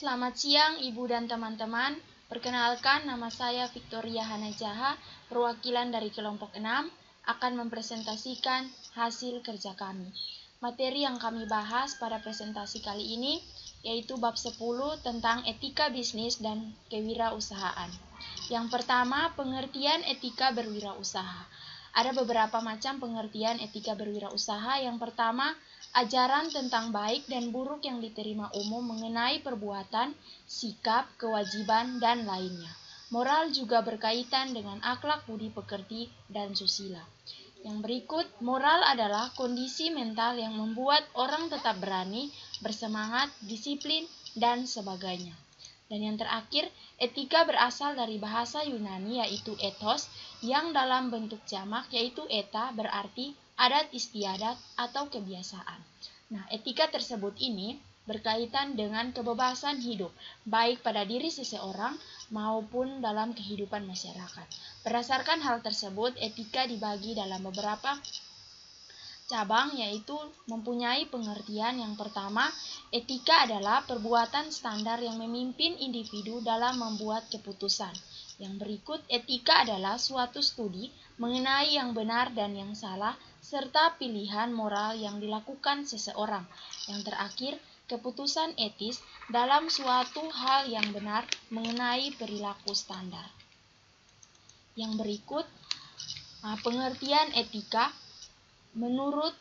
Selamat siang Ibu dan teman-teman. Perkenalkan, nama saya Victoria Hanajaha, perwakilan dari kelompok 6, akan mempresentasikan hasil kerja kami. Materi yang kami bahas pada presentasi kali ini yaitu bab 10 tentang etika bisnis dan kewirausahaan. Yang pertama, pengertian etika berwirausaha. Ada beberapa macam pengertian etika berwirausaha. Yang pertama, ajaran tentang baik dan buruk yang diterima umum mengenai perbuatan, sikap, kewajiban, dan lainnya. Moral juga berkaitan dengan akhlak budi pekerti dan susila. Yang berikut, moral adalah kondisi mental yang membuat orang tetap berani, bersemangat, disiplin, dan sebagainya. Dan yang terakhir, etika berasal dari bahasa Yunani yaitu ethos, yang dalam bentuk jamak yaitu eta berarti adat istiadat atau kebiasaan. Nah, etika tersebut ini berkaitan dengan kebebasan hidup, baik pada diri seseorang maupun dalam kehidupan masyarakat. Berdasarkan hal tersebut, etika dibagi dalam beberapa cabang, yaitu mempunyai pengertian. Yang pertama, etika adalah perbuatan standar yang memimpin individu dalam membuat keputusan. Yang berikut, etika adalah suatu studi mengenai yang benar dan yang salah, serta pilihan moral yang dilakukan seseorang. Yang terakhir, keputusan etis dalam suatu hal yang benar mengenai perilaku standar. Yang berikut, pengertian etika menurut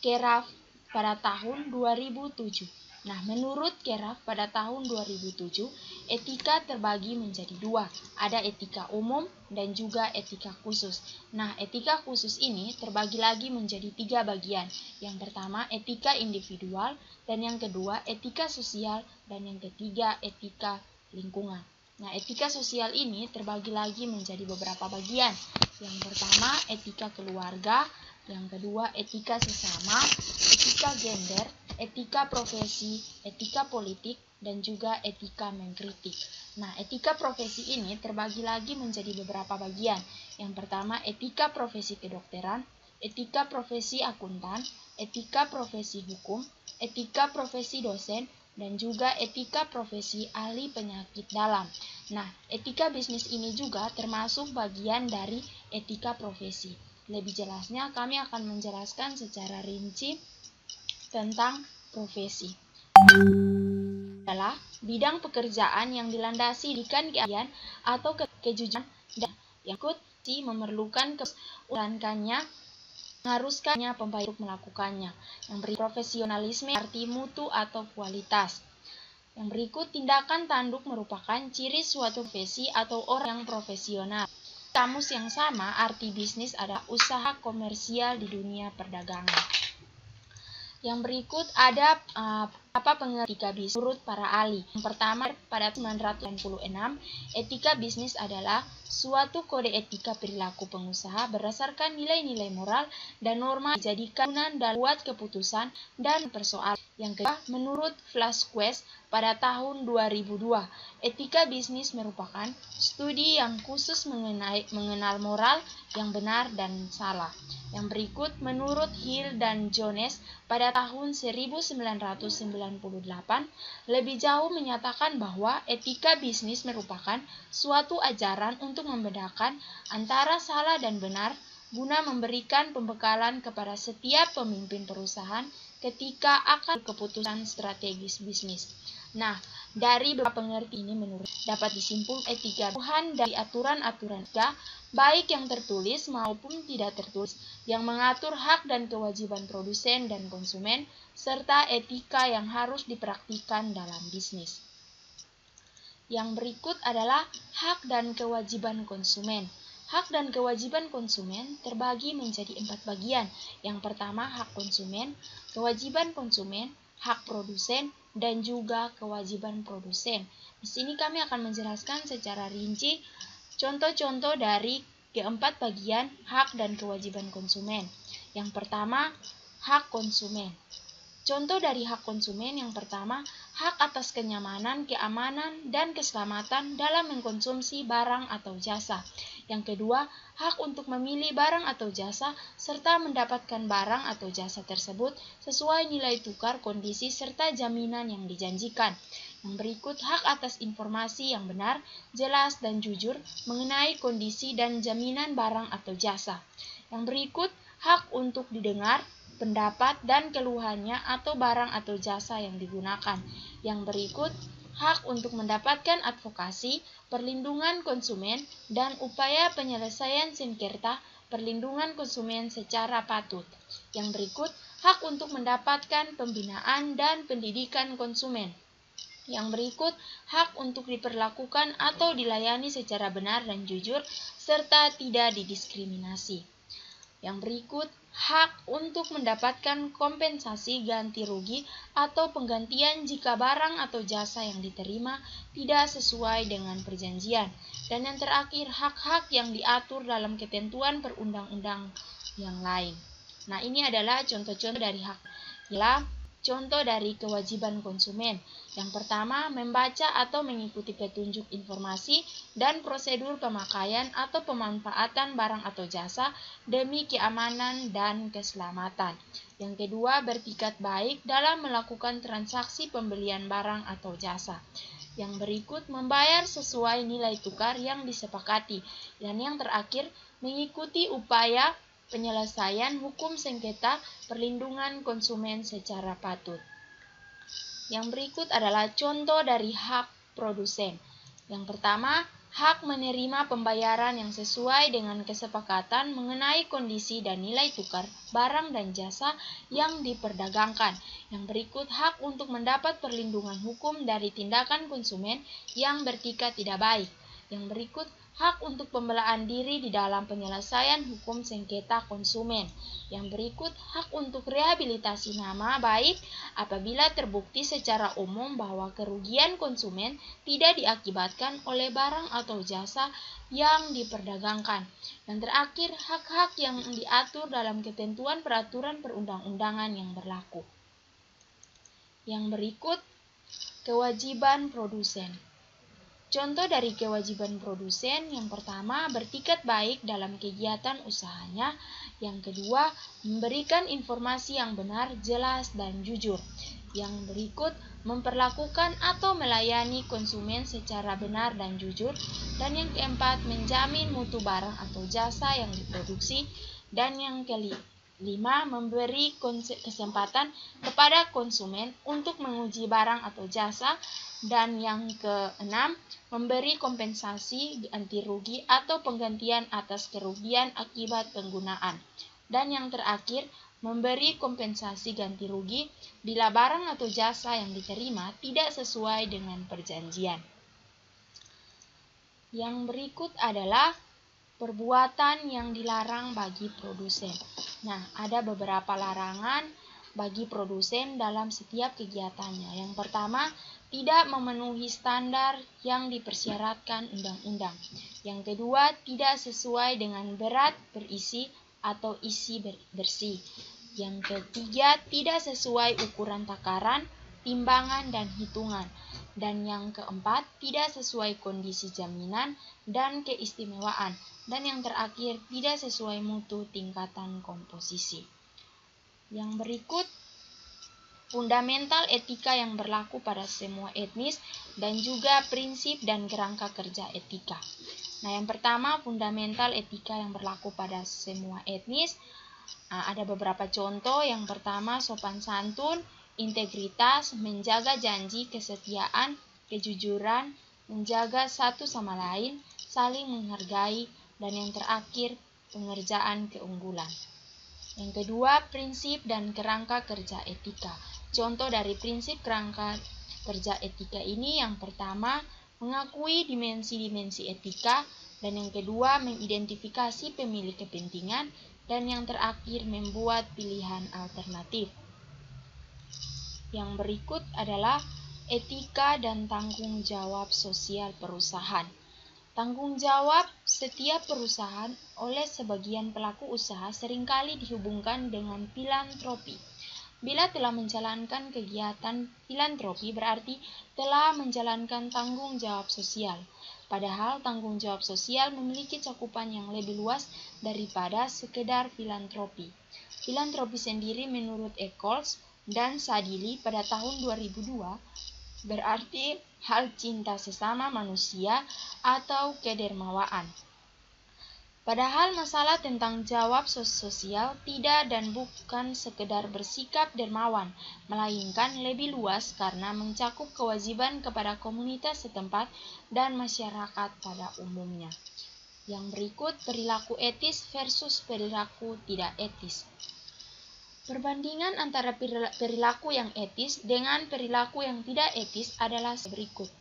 Keraf pada tahun 2007. Nah, menurut Keraf pada tahun 2007, etika terbagi menjadi dua. Ada etika umum dan juga etika khusus. Nah, etika khusus ini terbagi lagi menjadi 3 bagian. Yang pertama, etika individual, dan yang kedua, etika sosial, dan yang ketiga, etika lingkungan. Nah, etika sosial ini terbagi lagi menjadi beberapa bagian. Yang pertama, etika keluarga. Yang kedua, etika sesama, etika gender, etika profesi, etika politik, dan juga etika mengkritik. Nah, etika profesi ini terbagi lagi menjadi beberapa bagian. Yang pertama, etika profesi kedokteran, etika profesi akuntan, etika profesi hukum, etika profesi dosen, dan juga etika profesi ahli penyakit dalam. Nah, etika bisnis ini juga termasuk bagian dari etika profesi. Lebih jelasnya, kami akan menjelaskan secara rinci tentang profesi. Adalah bidang pekerjaan yang dilandasi dikan keahlian atau kejujuran dan yang memerlukan keulasannya, mengharuskannya pembayar untuk melakukannya. Yang berikut, profesionalisme arti mutu atau kualitas. Yang berikut, tindakan tanduk merupakan ciri suatu profesi atau orang yang profesional. Kamus yang sama, arti bisnis adalah usaha komersial di dunia perdagangan. Yang berikut ada apa pengertian etika bisnis menurut para ahli. Yang pertama, pada 1996, etika bisnis adalah suatu kode etika perilaku pengusaha berdasarkan nilai-nilai moral dan norma dijadikan dalam buat keputusan dan persoalan. Yang kedua, menurut Flasquez pada tahun 2002, etika bisnis merupakan studi yang khusus mengenal moral yang benar dan salah. Yang berikut, menurut Hill dan Jones pada tahun 1998, lebih jauh menyatakan bahwa etika bisnis merupakan suatu ajaran untuk membedakan antara salah dan benar guna memberikan pembekalan kepada setiap pemimpin perusahaan ketika akan keputusan strategis bisnis. Nah, dari beberapa pengertian ini menurut dapat disimpulkan etika Tuhan dari aturan-aturan etika, baik yang tertulis maupun tidak tertulis, yang mengatur hak dan kewajiban produsen dan konsumen, serta etika yang harus dipraktikkan dalam bisnis. Yang berikut adalah hak dan kewajiban konsumen. Hak dan kewajiban konsumen terbagi menjadi 4 bagian. Yang pertama, hak konsumen, kewajiban konsumen, hak produsen, dan juga kewajiban produsen. Di sini kami akan menjelaskan secara rinci contoh-contoh dari keempat bagian hak dan kewajiban konsumen. Yang pertama, hak konsumen. Contoh dari hak konsumen yang pertama, hak atas kenyamanan, keamanan, dan keselamatan dalam mengkonsumsi barang atau jasa. Yang kedua, hak untuk memilih barang atau jasa serta mendapatkan barang atau jasa tersebut sesuai nilai tukar, kondisi, serta jaminan yang dijanjikan. Yang berikut hak atas informasi yang benar, jelas, dan jujur mengenai kondisi dan jaminan barang atau jasa. Yang berikut hak untuk didengar pendapat dan keluhannya atau barang atau jasa yang digunakan. Yang berikut hak untuk mendapatkan advokasi, perlindungan konsumen, dan upaya penyelesaian sengketa perlindungan konsumen secara patut. Yang berikut hak untuk mendapatkan pembinaan dan pendidikan konsumen. Yang berikut hak untuk diperlakukan atau dilayani secara benar dan jujur serta tidak didiskriminasi. Yang berikut hak untuk mendapatkan kompensasi ganti rugi atau penggantian jika barang atau jasa yang diterima tidak sesuai dengan perjanjian. Dan yang terakhir hak-hak yang diatur dalam ketentuan perundang-undang yang lain. Nah, ini adalah contoh-contoh dari hak. Contoh dari kewajiban konsumen. Yang pertama, membaca atau mengikuti petunjuk informasi dan prosedur pemakaian atau pemanfaatan barang atau jasa demi keamanan dan keselamatan. Yang kedua, bertikad baik dalam melakukan transaksi pembelian barang atau jasa. Yang berikut, membayar sesuai nilai tukar yang disepakati. Dan yang terakhir, mengikuti upaya penyelesaian hukum sengketa perlindungan konsumen secara patut. Yang berikut adalah contoh dari hak produsen. Yang pertama, hak menerima pembayaran yang sesuai dengan kesepakatan mengenai kondisi dan nilai tukar barang dan jasa yang diperdagangkan. Yang berikut hak untuk mendapat perlindungan hukum dari tindakan konsumen yang bertikad tidak baik. Yang berikut hak untuk pembelaan diri di dalam penyelesaian hukum sengketa konsumen. Yang berikut hak untuk rehabilitasi nama baik apabila terbukti secara umum bahwa kerugian konsumen tidak diakibatkan oleh barang atau jasa yang diperdagangkan. Yang terakhir, hak-hak yang diatur dalam ketentuan peraturan perundang-undangan yang berlaku. Yang berikut, kewajiban produsen. Contoh dari kewajiban produsen, yang pertama, bertikad baik dalam kegiatan usahanya. Yang kedua, memberikan informasi yang benar, jelas, dan jujur. Yang berikut, memperlakukan atau melayani konsumen secara benar dan jujur. Dan yang keempat, menjamin mutu barang atau jasa yang diproduksi. Dan yang kelima, memberi kesempatan kepada konsumen untuk menguji barang atau jasa. Dan yang keenam, memberi kompensasi ganti rugi atau penggantian atas kerugian akibat penggunaan. Dan yang terakhir, memberi kompensasi ganti rugi bila barang atau jasa yang diterima tidak sesuai dengan perjanjian. Yang berikut adalah perbuatan yang dilarang bagi produsen. Nah, ada beberapa larangan bagi produsen dalam setiap kegiatannya. Yang pertama, tidak memenuhi standar yang dipersyaratkan undang-undang. Yang kedua, tidak sesuai dengan berat berisi atau isi bersih. Yang ketiga, tidak sesuai ukuran takaran, timbangan, dan hitungan. Dan yang keempat, tidak sesuai kondisi jaminan dan keistimewaan. Dan yang terakhir, tidak sesuai mutu tingkatan komposisi. Yang berikut, fundamental etika yang berlaku pada semua etnis dan juga prinsip dan kerangka kerja etika. Nah, yang pertama, fundamental etika yang berlaku pada semua etnis. Ada beberapa contoh. Yang pertama, sopan santun, integritas, menjaga janji, kesetiaan, kejujuran, menjaga satu sama lain, saling menghargai, dan yang terakhir, pengerjaan keunggulan. Yang kedua, prinsip dan kerangka kerja etika. Contoh dari prinsip kerangka kerja etika ini, yang pertama, mengakui dimensi-dimensi etika, dan yang kedua, mengidentifikasi pemilik kepentingan, dan yang terakhir, membuat pilihan alternatif. Yang berikut adalah etika dan tanggung jawab sosial perusahaan. Tanggung jawab setiap perusahaan oleh sebagian pelaku usaha seringkali dihubungkan dengan filantropi. Bila telah menjalankan kegiatan filantropi berarti telah menjalankan tanggung jawab sosial. Padahal tanggung jawab sosial memiliki cakupan yang lebih luas daripada sekedar filantropi. Filantropi sendiri menurut Eccles dan Sadili pada tahun 2002 berarti hal cinta sesama manusia atau kedermawaan. Padahal masalah tentang jawab sosial tidak dan bukan sekedar bersikap dermawan, melainkan lebih luas karena mencakup kewajiban kepada komunitas setempat dan masyarakat pada umumnya. Yang berikut, perilaku etis versus perilaku tidak etis. Perbandingan antara perilaku yang etis dengan perilaku yang tidak etis adalah berikut.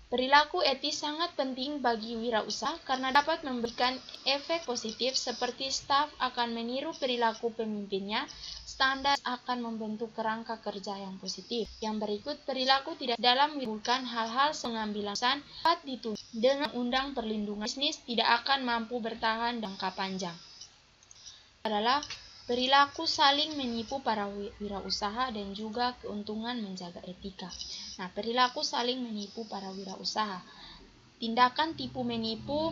Perilaku etis sangat penting bagi wirausaha karena dapat memberikan efek positif seperti staf akan meniru perilaku pemimpinnya, standar akan membentuk kerangka kerja yang positif. Yang berikut, perilaku tidak dalam menimbulkan hal-hal pengambilan dapat dituntut dengan undang perlindungan bisnis tidak akan mampu bertahan jangka panjang. Adalah perilaku saling menipu para wirausaha dan juga keuntungan menjaga etika. Nah, perilaku saling menipu para wirausaha. Tindakan tipu menipu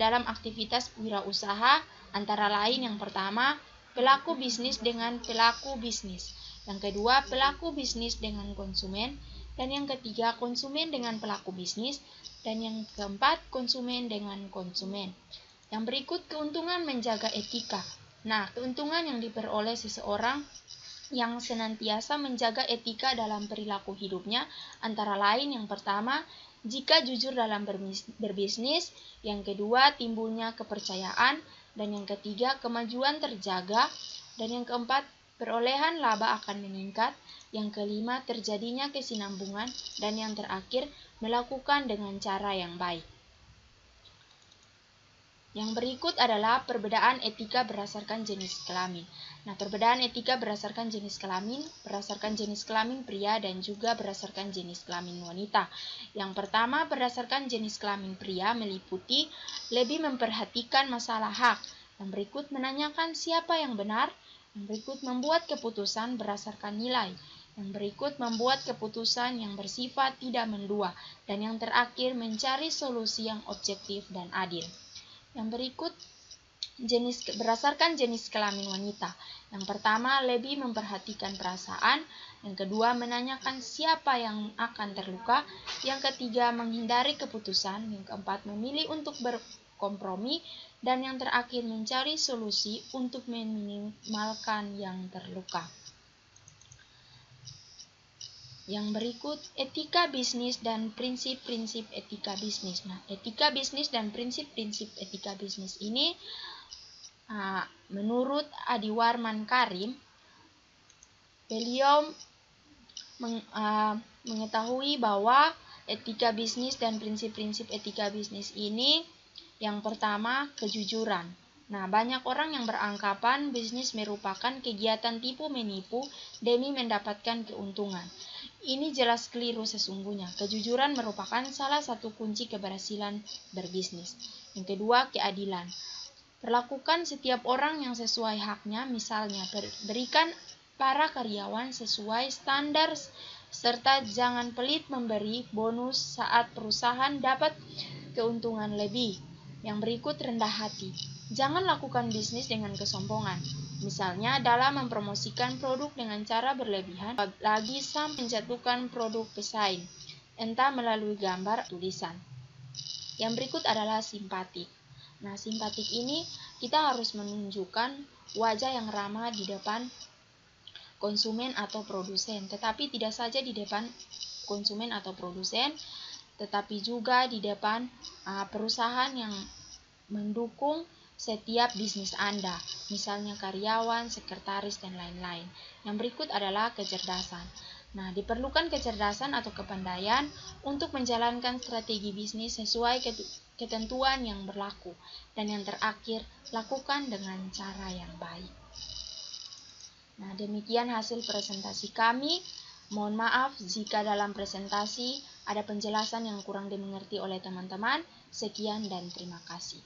dalam aktivitas wirausaha antara lain yang pertama, pelaku bisnis dengan pelaku bisnis. Yang kedua, pelaku bisnis dengan konsumen. Dan yang ketiga, konsumen dengan pelaku bisnis. Dan yang keempat, konsumen dengan konsumen. Yang berikut, keuntungan menjaga etika. Nah, keuntungan yang diperoleh seseorang yang senantiasa menjaga etika dalam perilaku hidupnya antara lain yang pertama, jika jujur dalam berbisnis, yang kedua, timbulnya kepercayaan, dan yang ketiga, kemajuan terjaga, dan yang keempat, perolehan laba akan meningkat, yang kelima, terjadinya kesinambungan, dan yang terakhir, melakukan dengan cara yang baik. Yang berikut adalah perbedaan etika berdasarkan jenis kelamin. Nah, perbedaan etika berdasarkan jenis kelamin pria dan juga berdasarkan jenis kelamin wanita. Yang pertama, berdasarkan jenis kelamin pria meliputi lebih memperhatikan masalah hak. Yang berikut menanyakan siapa yang benar. Yang berikut membuat keputusan berdasarkan nilai. Yang berikut membuat keputusan yang bersifat tidak mendua. Dan yang terakhir mencari solusi yang objektif dan adil. Yang berikut berdasarkan jenis kelamin wanita. Yang pertama, lebih memperhatikan perasaan. Yang kedua, menanyakan siapa yang akan terluka. Yang ketiga, menghindari keputusan. Yang keempat, memilih untuk berkompromi. Dan yang terakhir, mencari solusi untuk meminimalkan yang terluka. Yang berikut, etika bisnis dan prinsip-prinsip etika bisnis. Nah, etika bisnis dan prinsip-prinsip etika bisnis ini menurut Adi Warman Karim, beliau mengetahui bahwa etika bisnis dan prinsip-prinsip etika bisnis ini yang pertama, kejujuran. Nah, banyak orang yang beranggapan bisnis merupakan kegiatan tipu menipu demi mendapatkan keuntungan. Ini jelas keliru sesungguhnya. Kejujuran merupakan salah satu kunci keberhasilan berbisnis. Yang kedua, keadilan. Perlakukan setiap orang yang sesuai haknya, misalnya berikan para karyawan sesuai standar serta jangan pelit memberi bonus saat perusahaan dapat keuntungan lebih. Yang berikut, rendah hati. Jangan lakukan bisnis dengan kesombongan. Misalnya dalam mempromosikan produk dengan cara berlebihan, apalagi sampai menjatuhkan produk pesaing, entah melalui gambar atau tulisan. Yang berikut adalah simpatik. Nah, simpatik ini kita harus menunjukkan wajah yang ramah di depan konsumen atau produsen, tetapi tidak saja di depan konsumen atau produsen, tetapi juga di depan perusahaan yang mendukung setiap bisnis Anda, misalnya karyawan, sekretaris, dan lain-lain. Yang berikut adalah kecerdasan. Nah, diperlukan kecerdasan atau kepandaian untuk menjalankan strategi bisnis sesuai ketentuan yang berlaku. Dan yang terakhir, lakukan dengan cara yang baik. Nah, demikian hasil presentasi kami. Mohon maaf jika dalam presentasi ada penjelasan yang kurang dimengerti oleh teman-teman. Sekian dan terima kasih.